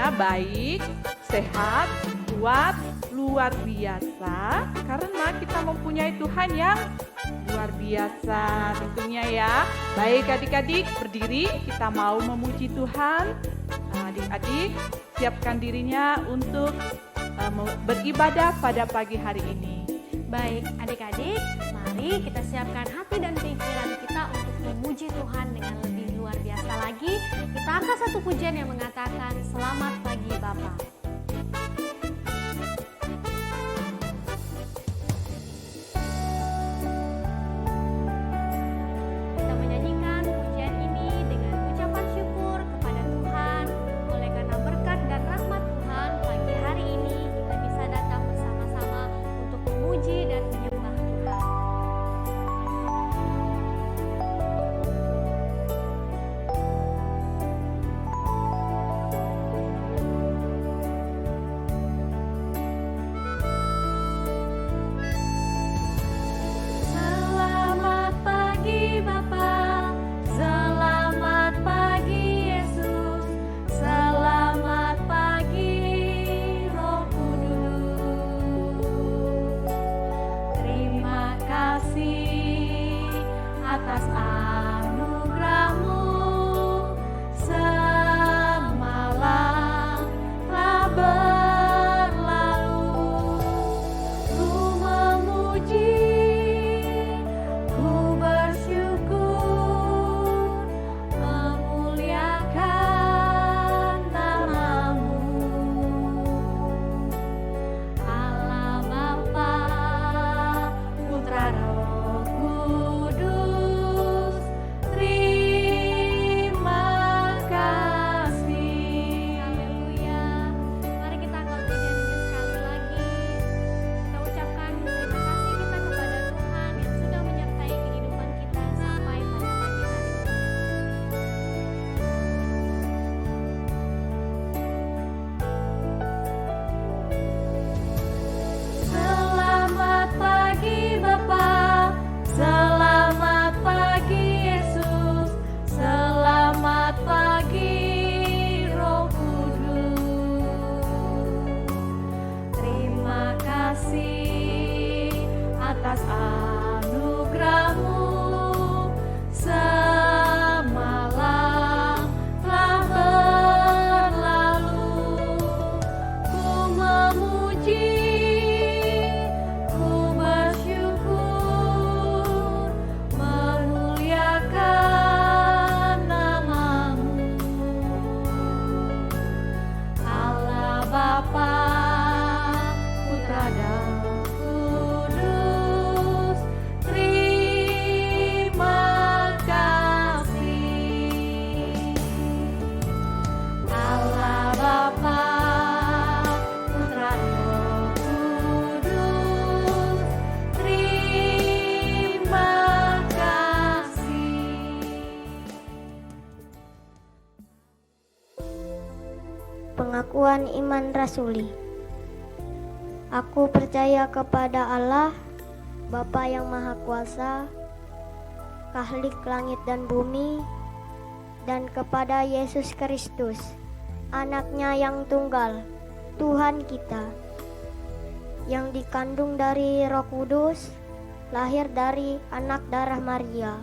semuanya baik, sehat, kuat, luar biasa, karena kita mempunyai Tuhan yang luar biasa tentunya ya. Baik adik-adik, berdiri, kita mau memuji Tuhan. Adik-adik, siapkan dirinya untuk beribadah pada pagi hari ini. Baik adik-adik, mari kita siapkan hati dan pikiran kita untuk memuji Tuhan dengan lebih luar biasa lagi. Kita angkat satu pujian yang mengatakan selamat pagi Bapa. Kita menyanyikan pujian ini dengan ucapan syukur kepada Tuhan. Oleh karena berkat dan rahmat Tuhan, pagi hari ini kita bisa datang bersama-sama untuk memuji dan menyembah Tuhan. Selamat pagi Bapa, selamat pagi Yesus, selamat pagi Roh Kudus. Terima kasih atas anugerah-Mu, semalam telah berlalu. Ku memuji, ku bersyukur, memuliakan nama-Mu. Allah Bapa, Putra Roh Kudus, terima kasih. Haleluya. Mari kita angkat pujian ini sekali lagi. Kita ucapkan terima kasih kita kepada Tuhan yang sudah menyertai kehidupan kita sampai pada pagi hari ini. Selamat pagi Bapa, selamat pagi Yesus, selamat pagi Roh Kudus. Terima kasih atas anugerah-Mu, semalam telah berlalu. Ku memuji, ku bersyukur, memuliakan nama-Mu. Allah Bapa, Putra dan Kudus, terima kasih. Allah Bapa, Putra Roh Kudus, terima kasih. Pengakuan iman rasuli. Aku percaya kepada Allah, Bapa yang Maha Kuasa, Khalik langit dan bumi, dan kepada Yesus Kristus, Anaknya yang tunggal, Tuhan kita, yang dikandung dari Roh Kudus, lahir dari anak darah Maria,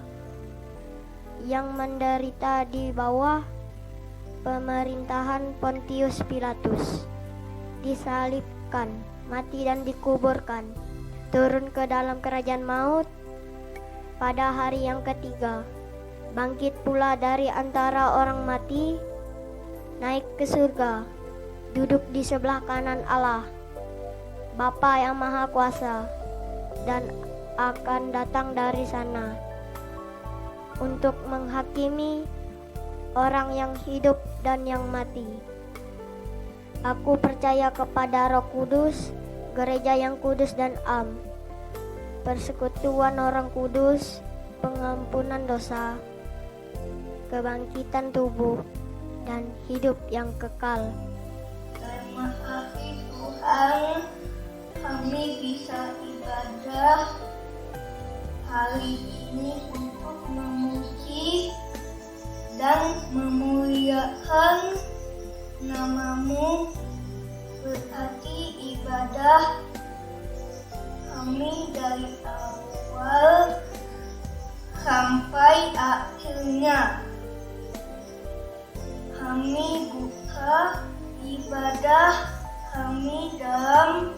yang menderita di bawah pemerintahan Pontius Pilatus, disalibkan, mati dan dikuburkan, turun ke dalam kerajaan maut, pada hari yang ketiga, bangkit pula dari antara orang mati, naik ke surga, duduk di sebelah kanan Allah, Bapa yang Maha Kuasa, dan akan datang dari sana untuk menghakimi orang yang hidup dan yang mati. Aku percaya kepada Roh Kudus, gereja yang kudus dan am, persekutuan orang kudus, pengampunan dosa, kebangkitan tubuh, dan hidup yang kekal. Terima kasih Tuhan, kami bisa ibadah hari ini untuk memuji dan memuliakan namamu berarti ibadah kami dari awal sampai akhirnya. Kami buka ibadah kami dalam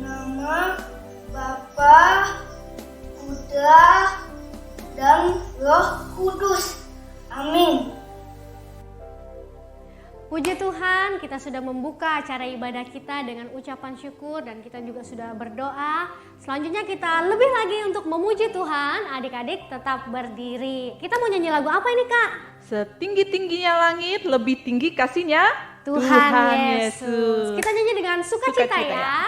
nama Bapa, Putra, dan Roh Kudus. Amin. Puji Tuhan, kita sudah membuka acara ibadah kita dengan ucapan syukur dan kita juga sudah berdoa. Selanjutnya kita lebih lagi untuk memuji Tuhan. Adik-adik tetap berdiri. Kita mau nyanyi lagu apa ini, Kak? Setinggi-tingginya langit, lebih tinggi kasihnya Tuhan Yesus. Kita nyanyi dengan sukacita Sukacita ya. ya.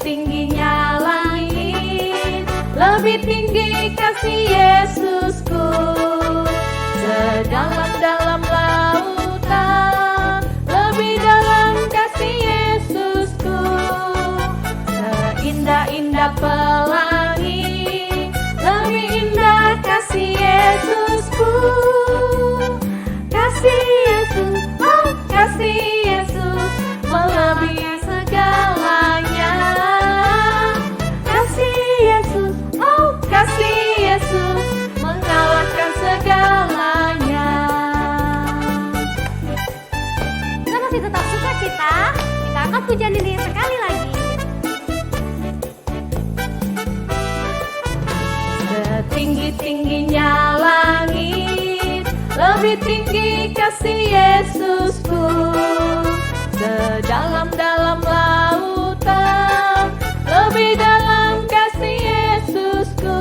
Tingginya langit, lebih tinggi kasih Yesusku. Sedalam-dalam lautan, lebih dalam kasih Yesusku. Seindah-indah pelangi, lebih indah kasih Yesusku. Kasih Yesus, oh kasih Yesus, melebihi segalanya. Kasih Yesus, oh kasih Yesus, mengalahkan segalanya. Kita masih tetap sukacita. Kita angkat pujian ini sekali lagi. Setinggi-tingginya langit, lebih tinggi kasih Yesusku. Sedalam-dalam lautan, lebih dalam kasih Yesusku.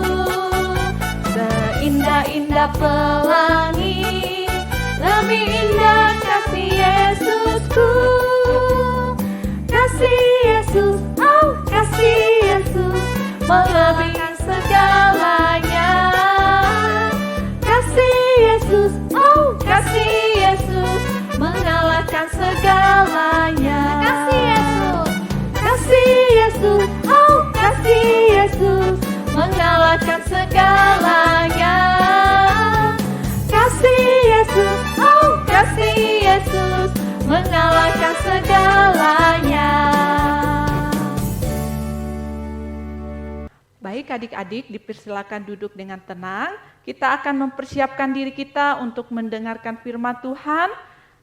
Seindah-indah pelangi, lebih indah kasih Yesusku. Kasih Yesus, oh kasih Yesus, melebihi segalanya. Kasih Yesus, oh kasih Yesus, mengalahkan segalanya. Kasih Yesus, Kasih Yesus, oh kasih Yesus, mengalahkan segalanya. Kasih Yesus, oh kasih Yesus, mengalahkan segalanya. Baik adik-adik, dipersilakan duduk dengan tenang. Kita akan mempersiapkan diri kita untuk mendengarkan firman Tuhan.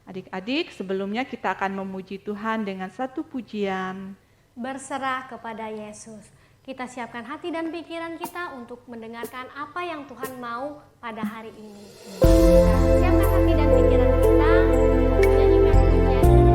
Adik-adik, sebelumnya kita akan memuji Tuhan dengan satu pujian. berserah kepada Yesus. Kita siapkan hati dan pikiran kita untuk mendengarkan apa yang Tuhan mau pada hari ini. Kita siapkan hati dan pikiran kita untuk menyanyikan pujian ini.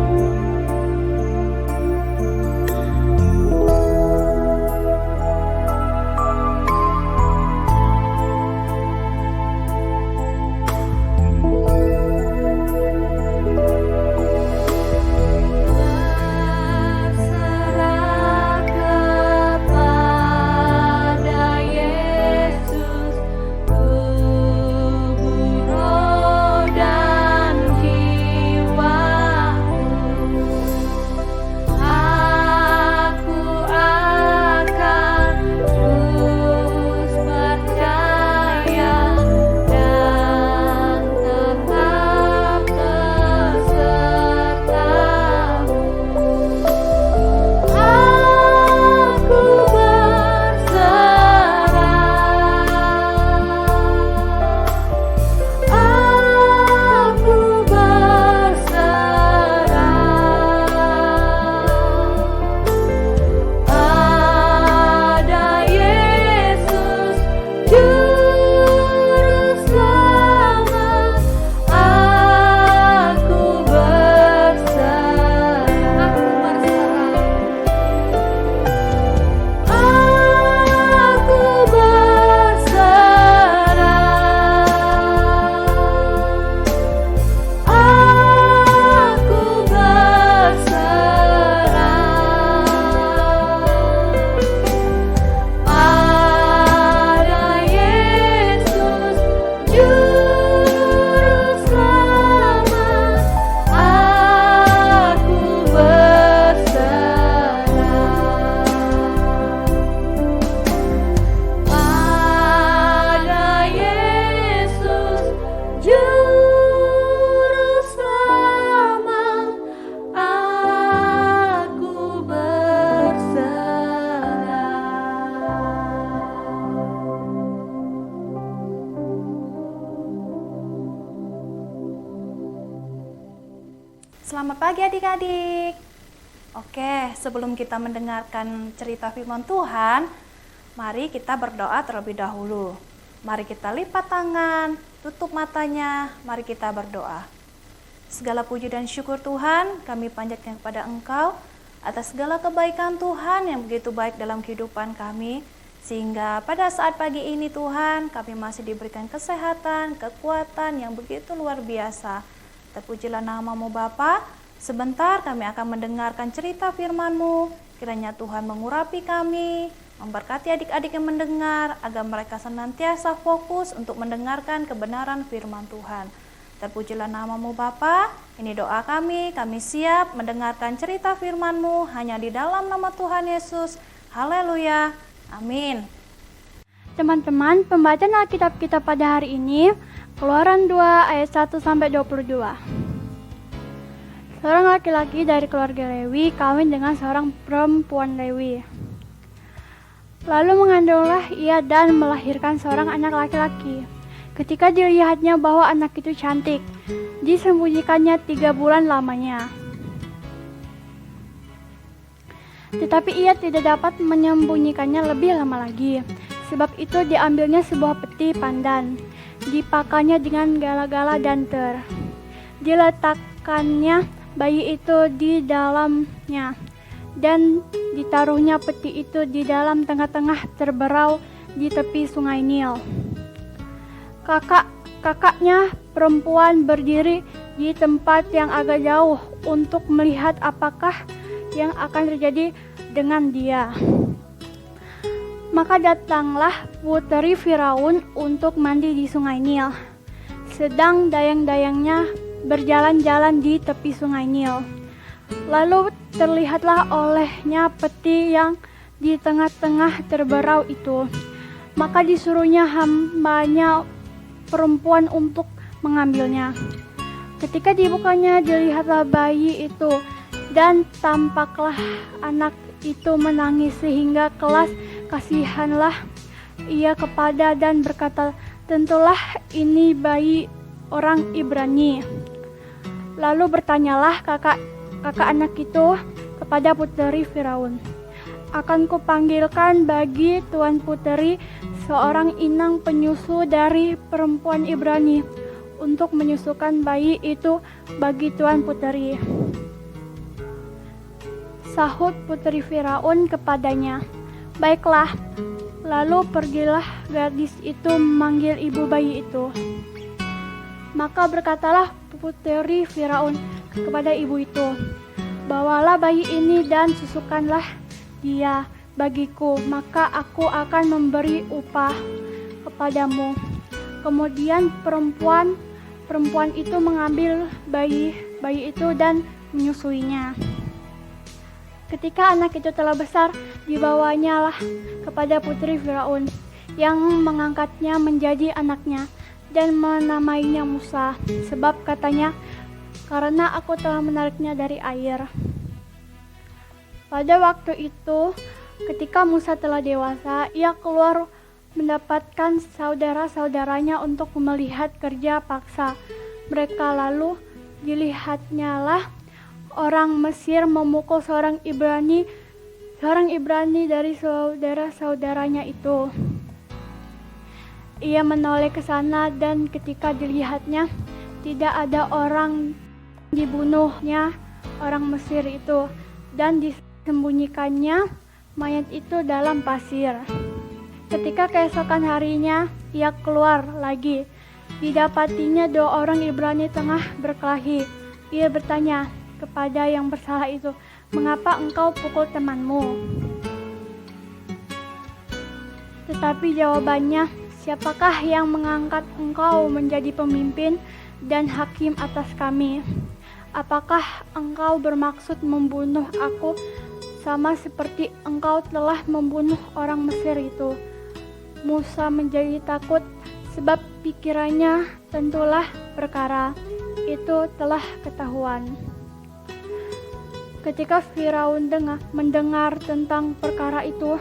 Tubuh, roh, dan jiwa. Selamat pagi adik-adik. Oke, sebelum kita mendengarkan cerita firman Tuhan, mari kita berdoa terlebih dahulu. Mari kita lipat tangan, tutup matanya, mari kita berdoa. Segala puji dan syukur Tuhan, kami panjatkan kepada Engkau atas segala kebaikan Tuhan yang begitu baik dalam kehidupan kami, sehingga pada saat pagi ini Tuhan, kami masih diberikan kesehatan, kekuatan yang begitu luar biasa. Terpujilah nama-Mu Bapa. Sebentar kami akan mendengarkan cerita firman-Mu. Kiranya Tuhan mengurapi kami, memberkati adik-adik yang mendengar, agar mereka senantiasa fokus untuk mendengarkan kebenaran firman Tuhan. Terpujilah nama-Mu Bapa. Ini doa kami siap mendengarkan cerita firman-Mu hanya di dalam nama Tuhan Yesus. Haleluya. Amin. Teman-teman, pembacaan Alkitab kita pada hari ini, Keluaran 2 ayat 1 sampai 22. Seorang laki-laki dari keluarga Lewi kawin dengan seorang perempuan Lewi. Lalu mengandunglah ia dan melahirkan seorang anak laki-laki. Ketika dilihatnya bahwa anak itu cantik, disembunyikannya 3 bulan lamanya. Tetapi ia tidak dapat menyembunyikannya lebih lama lagi. Sebab itu diambilnya sebuah peti pandan, dipakainya dengan gala-gala dan ter. Diletakkannya bayi itu di dalamnya, dan ditaruhnya peti itu di dalam tengah-tengah terberau di tepi sungai Nil. Kakaknya perempuan berdiri di tempat yang agak jauh untuk melihat apakah yang akan terjadi dengan dia. Maka datanglah puteri Firaun untuk mandi di sungai Nil, sedang dayang-dayangnya berjalan-jalan di tepi sungai Nil. Lalu terlihatlah olehnya peti yang di tengah-tengah terberau itu. Maka disuruhnya hambanya perempuan untuk mengambilnya. Ketika dibukanya, dilihatlah bayi itu, dan tampaklah anak itu menangis sehingga kelas kasihanlah ia kepada dan berkata, tentulah ini bayi orang Ibrani. Lalu bertanyalah kakak anak itu kepada puteri Firaun, akan kupanggilkan bagi tuan puteri seorang inang penyusu dari perempuan Ibrani untuk menyusukan bayi itu bagi tuan puteri. Sahut puteri Firaun kepadanya, baiklah. Lalu pergilah gadis itu memanggil ibu bayi itu. Maka berkatalah puteri Firaun kepada ibu itu, bawalah bayi ini dan susukanlah dia bagiku, maka aku akan memberi upah kepadamu. Kemudian perempuan itu mengambil bayi itu dan menyusuinya. Ketika anak itu telah besar, dibawanya lah kepada puteri Firaun, yang mengangkatnya menjadi anaknya dan menamainya Musa, sebab katanya, karena aku telah menariknya dari air. Pada waktu itu, ketika Musa telah dewasa, ia keluar mendapatkan saudara-saudaranya untuk melihat kerja paksa mereka. Lalu dilihatnya lah orang Mesir memukul seorang Ibrani dari saudara-saudaranya itu. Ia menoleh ke sana, dan ketika dilihatnya tidak ada orang, dibunuhnya orang Mesir itu dan disembunyikannya mayat itu dalam pasir. Ketika keesokan harinya ia keluar lagi, didapatinya 2 orang Ibrani tengah berkelahi. Ia bertanya kepada yang bersalah itu, mengapa engkau pukul temanmu? Tetapi jawabannya, siapakah yang mengangkat engkau menjadi pemimpin dan hakim atas kami? Apakah engkau bermaksud membunuh aku sama seperti engkau telah membunuh orang Mesir itu? Musa menjadi takut sebab pikirannya tentulah perkara itu telah ketahuan. Ketika Firaun mendengar tentang perkara itu,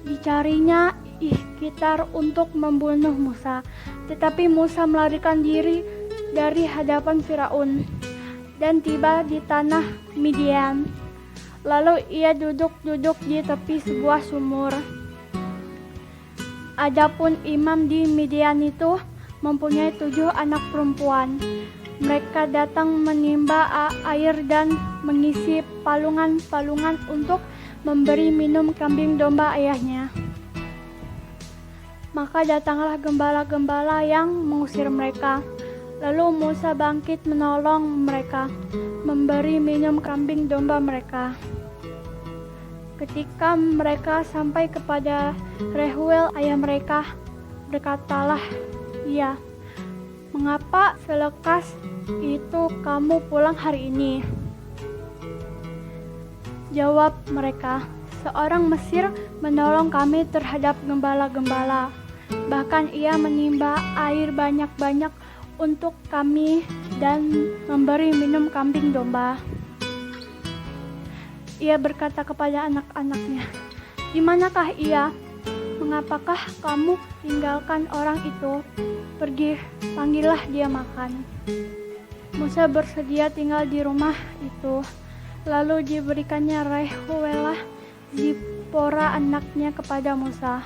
dicarinya ikhtiar untuk membunuh Musa. Tetapi Musa melarikan diri dari hadapan Firaun dan tiba di tanah Midian. Lalu ia duduk-duduk di tepi sebuah sumur. Adapun imam di Midian itu mempunyai 7 anak perempuan. Mereka datang menimba air dan mengisi palungan-palungan untuk memberi minum kambing domba ayahnya. Maka datanglah gembala-gembala yang mengusir mereka. Lalu Musa bangkit menolong mereka, memberi minum kambing domba mereka. Ketika mereka sampai kepada Reuel ayah mereka, berkatalah ia, "Mengapa selekas itu kamu pulang hari ini?" Jawab mereka, "Seorang Mesir menolong kami terhadap gembala-gembala. Bahkan ia menimba air banyak-banyak untuk kami dan memberi minum kambing domba." Ia berkata kepada anak-anaknya, "Di manakah ia? Mengapakah kamu tinggalkan orang itu? Pergi, panggillah dia makan." Musa bersedia tinggal di rumah itu. Lalu diberikannya Reuelah Zipora anaknya kepada Musa.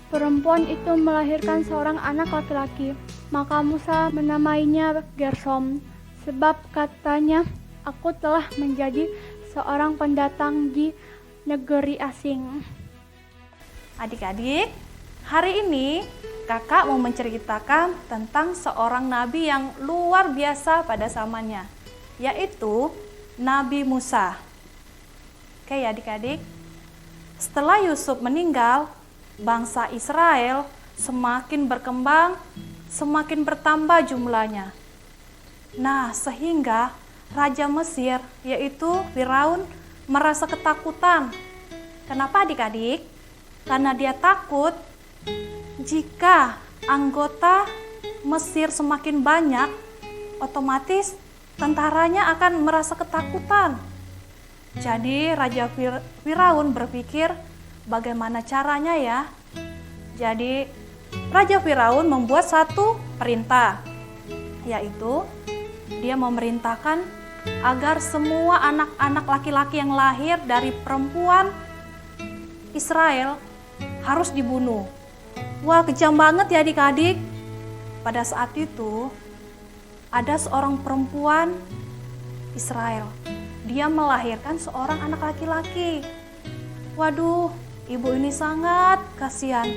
Perempuan itu melahirkan seorang anak laki-laki. Maka Musa menamainya Gersom, sebab katanya, "Aku telah menjadi seorang pendatang di negeri asing." Adik-adik, hari ini kakak mau menceritakan tentang seorang nabi yang luar biasa pada zamannya, yaitu Nabi Musa. Oke ya adik-adik, setelah Yusuf meninggal, bangsa Israel semakin berkembang, semakin bertambah jumlahnya. Nah, sehingga Raja Mesir, yaitu Firaun, merasa ketakutan. Kenapa adik-adik? Karena dia takut jika anggota Mesir semakin banyak, otomatis tentaranya akan merasa ketakutan. Jadi Raja Firaun berpikir bagaimana caranya ya. Jadi Raja Firaun membuat satu perintah, yaitu dia memerintahkan agar semua anak-anak laki-laki yang lahir dari perempuan Israel harus dibunuh. Wah, kejam banget ya adik-adik. Pada saat itu ada seorang perempuan Israel. Dia melahirkan seorang anak laki-laki. Waduh, ibu ini sangat kasihan.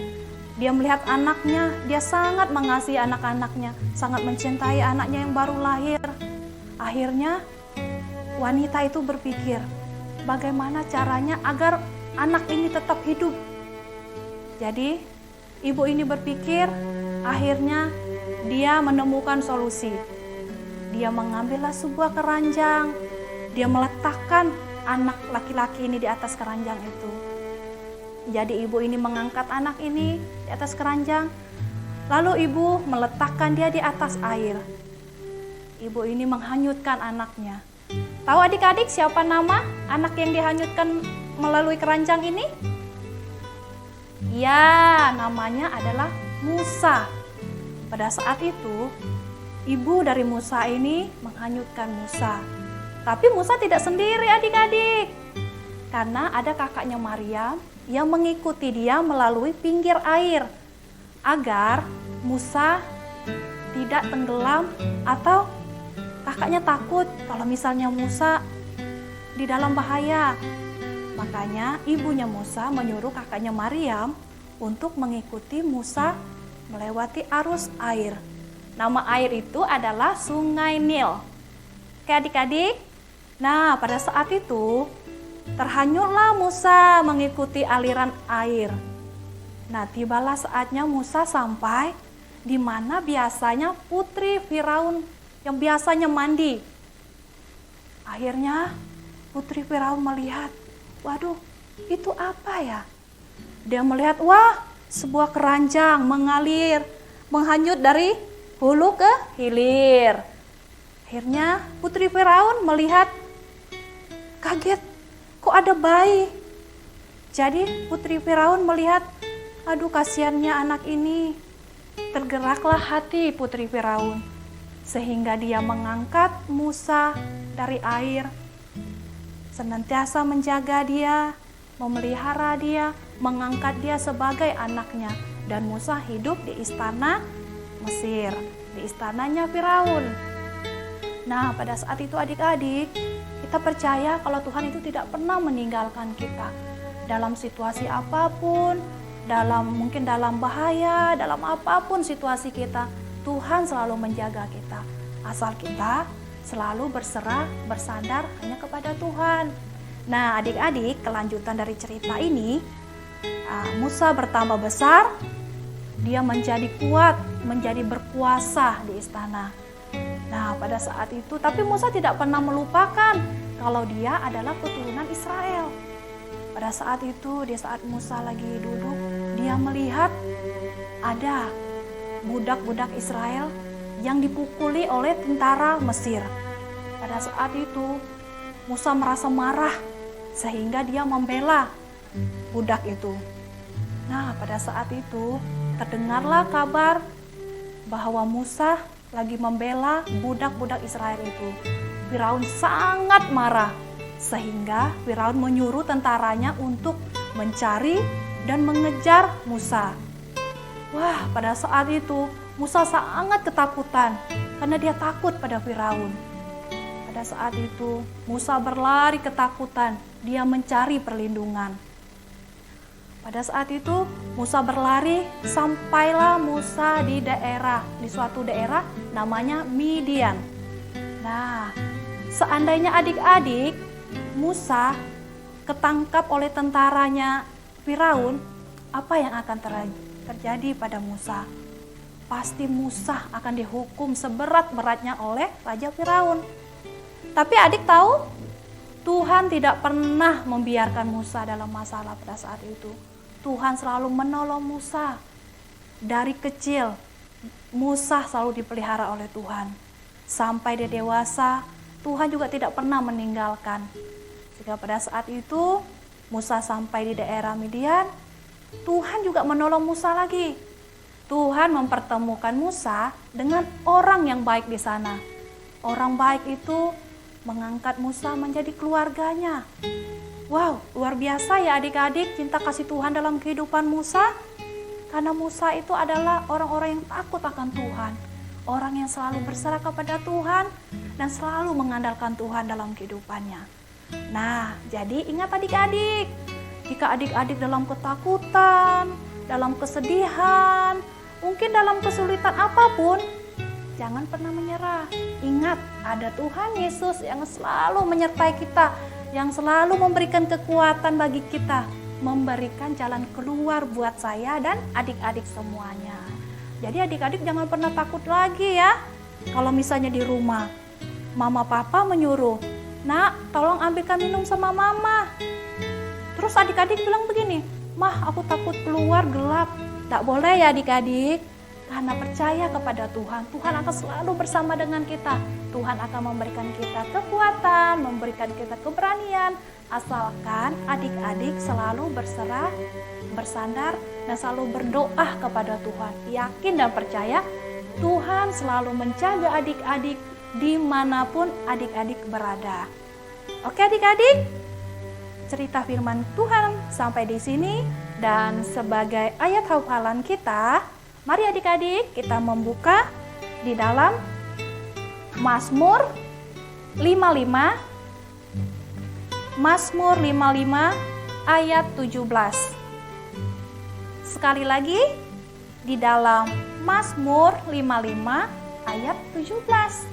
Dia melihat anaknya, dia sangat mengasihi anak-anaknya, sangat mencintai anaknya yang baru lahir. Akhirnya wanita itu berpikir, bagaimana caranya agar anak ini tetap hidup. Jadi ibu ini berpikir, akhirnya dia menemukan solusi. Dia mengambillah sebuah keranjang, dia meletakkan anak laki-laki ini di atas keranjang itu. Jadi ibu ini mengangkat anak ini di atas keranjang, lalu ibu meletakkan dia di atas air. Ibu ini menghanyutkan anaknya. Tahu adik-adik siapa nama anak yang dihanyutkan melalui keranjang ini? Ya, namanya adalah Musa. Pada saat itu, ibu dari Musa ini menghanyutkan Musa. Tapi Musa tidak sendiri adik-adik. Karena ada kakaknya Maryam yang mengikuti dia melalui pinggir air agar Musa tidak tenggelam atau kakaknya takut kalau misalnya Musa di dalam bahaya. Makanya ibunya Musa menyuruh kakaknya Maryam untuk mengikuti Musa melewati arus air. Nama air itu adalah Sungai Nil. Oke adik-adik, nah pada saat itu terhanyutlah Musa mengikuti aliran air. Nah, tibalah saatnya Musa sampai di mana biasanya putri Firaun yang biasanya mandi. Akhirnya putri Firaun melihat, waduh, itu apa ya? Dia melihat, wah, sebuah keranjang mengalir, menghanyut dari hulu ke hilir. Akhirnya putri Firaun melihat, kaget, kok ada bayi? Jadi putri Firaun melihat, aduh kasihannya anak ini. Tergeraklah hati putri Firaun. sehingga dia mengangkat Musa dari air, senantiasa menjaga dia, memelihara dia, mengangkat dia sebagai anaknya. Dan Musa hidup di istana Mesir, di istananya Firaun. Nah, pada saat itu adik-adik, kita percaya kalau Tuhan itu tidak pernah meninggalkan kita. Dalam situasi apapun, mungkin dalam bahaya, dalam apapun situasi kita, Tuhan selalu menjaga kita. Asal kita selalu berserah, bersandar hanya kepada Tuhan. Nah, adik-adik, kelanjutan dari cerita ini, Musa bertambah besar, dia menjadi kuat, menjadi berkuasa di istana. Nah, pada saat itu, tapi Musa tidak pernah melupakan kalau dia adalah keturunan Israel. Pada saat itu, di saat Musa lagi duduk, dia melihat ada budak-budak Israel yang dipukuli oleh tentara Mesir. Pada saat itu, Musa merasa marah sehingga dia membela budak itu. Nah, pada saat itu terdengarlah kabar bahwa Musa lagi membela budak-budak Israel itu. Firaun sangat marah sehingga Firaun menyuruh tentaranya untuk mencari dan mengejar Musa. Wah, pada saat itu Musa sangat ketakutan karena dia takut pada Firaun. Pada saat itu Musa berlari ketakutan, dia mencari perlindungan. Pada saat itu Musa berlari, sampailah Musa di suatu daerah namanya Midian. Nah, seandainya adik-adik Musa ketangkap oleh tentaranya Firaun, apa yang akan terjadi pada Musa? Pasti Musa akan dihukum seberat-beratnya oleh Raja Firaun. Tapi adik tahu, Tuhan tidak pernah membiarkan Musa dalam masalah pada saat itu. Tuhan selalu menolong Musa. Dari kecil, Musa selalu dipelihara oleh Tuhan. Sampai dia dewasa, Tuhan juga tidak pernah meninggalkan. Sehingga pada saat itu, Musa sampai di daerah Midian, Tuhan juga menolong Musa lagi. Tuhan mempertemukan Musa dengan orang yang baik di sana. Orang baik itu mengangkat Musa menjadi keluarganya. Wow, luar biasa ya adik-adik cinta kasih Tuhan dalam kehidupan Musa. Karena Musa itu adalah orang-orang yang takut akan Tuhan. Orang yang selalu berserah kepada Tuhan dan selalu mengandalkan Tuhan dalam kehidupannya. Nah, jadi ingat adik-adik, jika adik-adik dalam ketakutan, dalam kesedihan, mungkin dalam kesulitan apapun, jangan pernah menyerah. Ingat, ada Tuhan Yesus yang selalu menyertai kita, yang selalu memberikan kekuatan bagi kita, memberikan jalan keluar buat saya dan adik-adik semuanya. Jadi adik-adik jangan pernah takut lagi ya. Kalau misalnya di rumah, mama papa menyuruh, "Nak, tolong ambilkan minum sama mama." Terus adik-adik bilang begini, "Mah, aku takut keluar gelap." Tak boleh ya adik-adik. Karena percaya kepada Tuhan, Tuhan akan selalu bersama dengan kita. Tuhan akan memberikan kita kekuatan, memberikan kita keberanian. Asalkan adik-adik selalu berserah, bersandar, dan selalu berdoa kepada Tuhan. Yakin dan percaya Tuhan selalu menjaga adik-adik dimanapun adik-adik berada. Oke adik-adik, cerita firman Tuhan sampai di sini. Dan sebagai ayat hafalan kita, mari adik-adik kita membuka di dalam Mazmur 55. Mazmur 55 ayat 17. Sekali lagi di dalam Mazmur 55 ayat 17.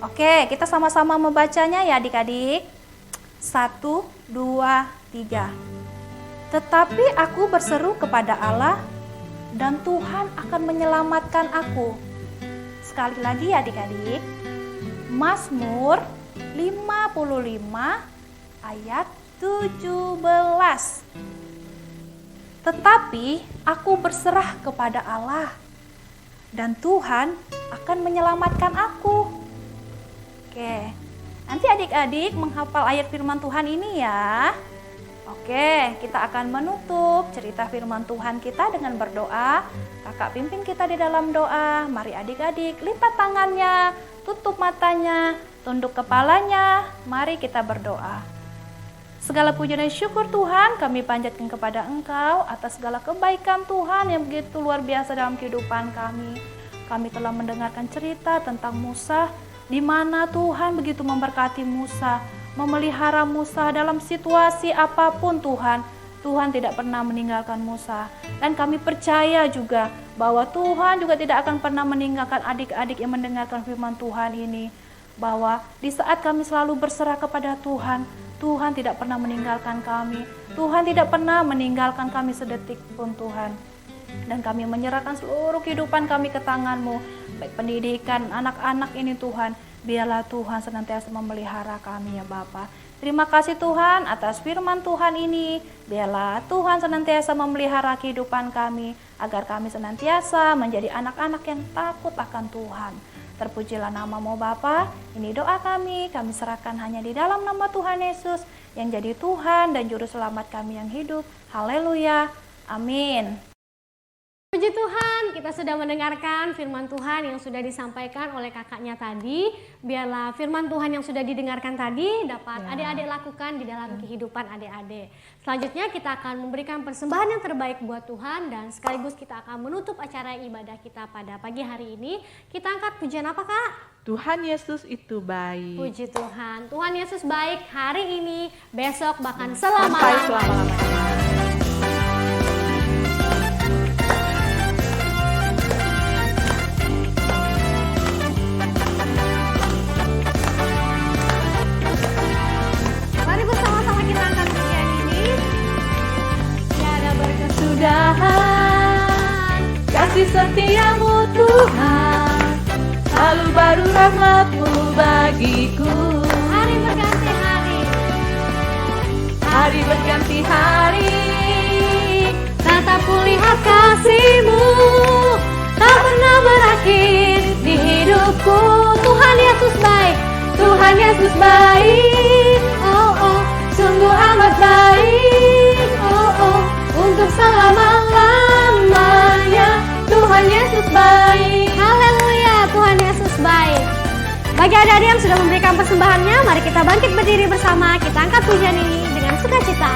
Oke, kita sama-sama membacanya ya adik-adik. 1, 2, 3. Tetapi aku berseru kepada Allah dan Tuhan akan menyelamatkan aku. Sekali lagi adik-adik. Mazmur 55 ayat 17. Tetapi aku berserah kepada Allah dan Tuhan akan menyelamatkan aku. Oke, nanti adik-adik menghafal ayat firman Tuhan ini ya. Oke, kita akan menutup cerita firman Tuhan kita dengan berdoa. Kakak pimpin kita di dalam doa. Mari adik-adik lipat tangannya, tutup matanya, tunduk kepalanya. Mari kita berdoa. Segala puji dan syukur Tuhan kami panjatkan kepada Engkau atas segala kebaikan Tuhan yang begitu luar biasa dalam kehidupan kami. Kami telah mendengarkan cerita tentang Musa, di mana Tuhan begitu memberkati Musa, memelihara Musa dalam situasi apapun Tuhan. Tuhan tidak pernah meninggalkan Musa. Dan kami percaya juga bahwa Tuhan juga tidak akan pernah meninggalkan adik-adik yang mendengarkan firman Tuhan ini. Bahwa di saat kami selalu berserah kepada Tuhan, Tuhan tidak pernah meninggalkan kami. Tuhan tidak pernah meninggalkan kami sedetik pun Tuhan. Dan kami menyerahkan seluruh kehidupan kami ke tangan-Mu. Baik pendidikan anak-anak ini Tuhan, biarlah Tuhan senantiasa memelihara kami ya Bapa. Terima kasih Tuhan atas firman Tuhan ini. Biarlah Tuhan senantiasa memelihara kehidupan kami, agar kami senantiasa menjadi anak-anak yang takut akan Tuhan. Terpujilah nama-Mu Bapa. Ini doa kami serahkan hanya di dalam nama Tuhan Yesus yang jadi Tuhan dan Juru Selamat kami yang hidup. Haleluya. Amin. Puji Tuhan, kita sudah mendengarkan firman Tuhan yang sudah disampaikan oleh kakaknya tadi. Biarlah firman Tuhan yang sudah didengarkan tadi dapat adik-adik lakukan di dalam kehidupan adik-adik. Selanjutnya kita akan memberikan persembahan yang terbaik buat Tuhan dan sekaligus kita akan menutup acara ibadah kita pada pagi hari ini. Kita angkat pujian apa Kak? Tuhan Yesus itu baik. Puji Tuhan, Tuhan Yesus baik hari ini, besok bahkan Sampai selama-lamanya. selama-lamanya. Mari bersama-sama kita angkat pujian ini. Tiada berkesudahan Kasih setia-Mu Tuhan, selalu baru rahmat-Mu bagiku. hari berganti hari, Hari berganti hari, tatap kulihat kasih-Mu tak pernah berakhir di hidupku. Tuhan Yesus baik, Tuhan Yesus baik, oh oh, sungguh amat baik, oh oh, untuk selama-lamanya. Tuhan Yesus baik, haleluya, Tuhan Yesus baik. Bagi adik-adik yang sudah memberikan persembahannya, mari kita bangkit berdiri bersama, kita angkat pujian ini dengan sukacita.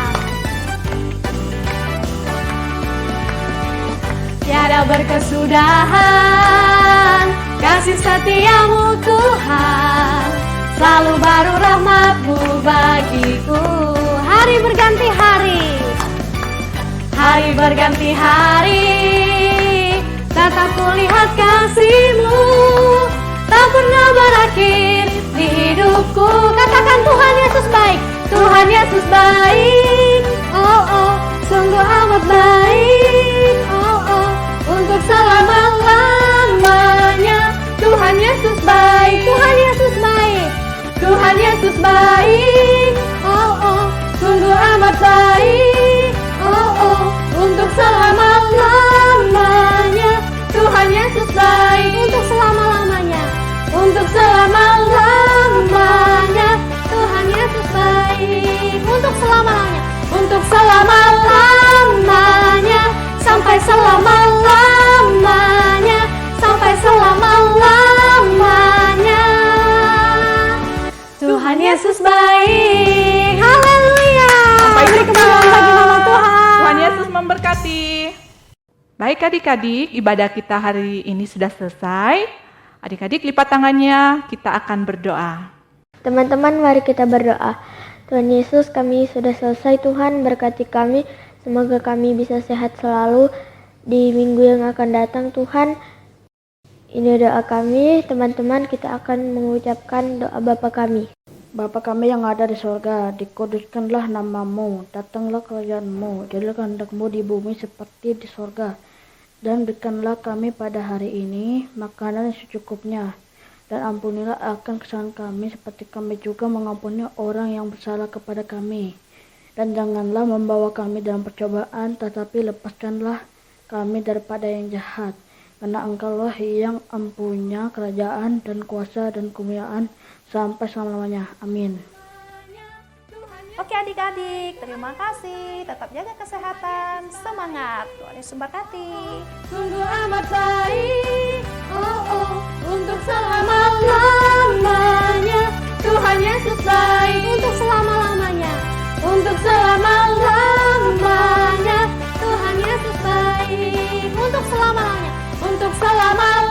Tiada berkesudahan kasih setia-Mu Tuhan, selalu baru rahmat-Mu bagiku. Hari berganti hari, hari berganti hari, tatap kulihat kasih-Mu tak pernah berakhir di hidupku. Katakan Tuhan Yesus baik, Tuhan Yesus baik, oh oh, sungguh amat baik, oh oh, untuk selama-lamanya. Tuhan Yesus baik, Tuhan Yesus baik, Tuhan Yesus baik, oh oh, sungguh amat baik, oh oh, untuk selama-lamanya. Tuhan Yesus baik, untuk selama-lamanya, untuk selama-lamanya. Tuhan Yesus baik, untuk selama-lamanya, untuk selama-lamanya, sampai selama-lamanya, sampai selama-lamanya. Tuhan Yesus baik, haleluya. Beri kemuliaan bagi nama Tuhan. Tuhan Yesus memberkati. Baik adik-adik, ibadah kita hari ini sudah selesai. Adik-adik lipat tangannya, kita akan berdoa. Teman-teman, mari kita berdoa. Tuhan Yesus, kami sudah selesai. Tuhan, berkati kami. Semoga kami bisa sehat selalu di minggu yang akan datang. Tuhan, ini doa kami. Teman-teman, kita akan mengucapkan doa Bapa kami. Bapa kami yang ada di sorga, dikuduskanlah nama-Mu, datanglah kerajaan-Mu, jadilah kehendak-Mu di bumi seperti di sorga. Dan berikanlah kami pada hari ini makanan yang secukupnya, dan ampunilah akan kesalahan kami seperti kami juga mengampuni orang yang bersalah kepada kami. Dan janganlah membawa kami dalam percobaan, tetapi lepaskanlah kami daripada yang jahat. Karena Engkaulah yang empunya kerajaan dan kuasa dan kemuliaan sampai selama-lamanya. Amin. Tuhan Oke adik-adik, terima kasih. Tetap jaga kesehatan. Semangat. Tuhan Yesus memberkati. Sungguh amat baik, untuk selama-lamanya. Tuhan Yesus baik Untuk selama-lamanya. untuk selama-lamanya. Tuhan Yesus baik. Untuk selama-lamanya. Untuk selama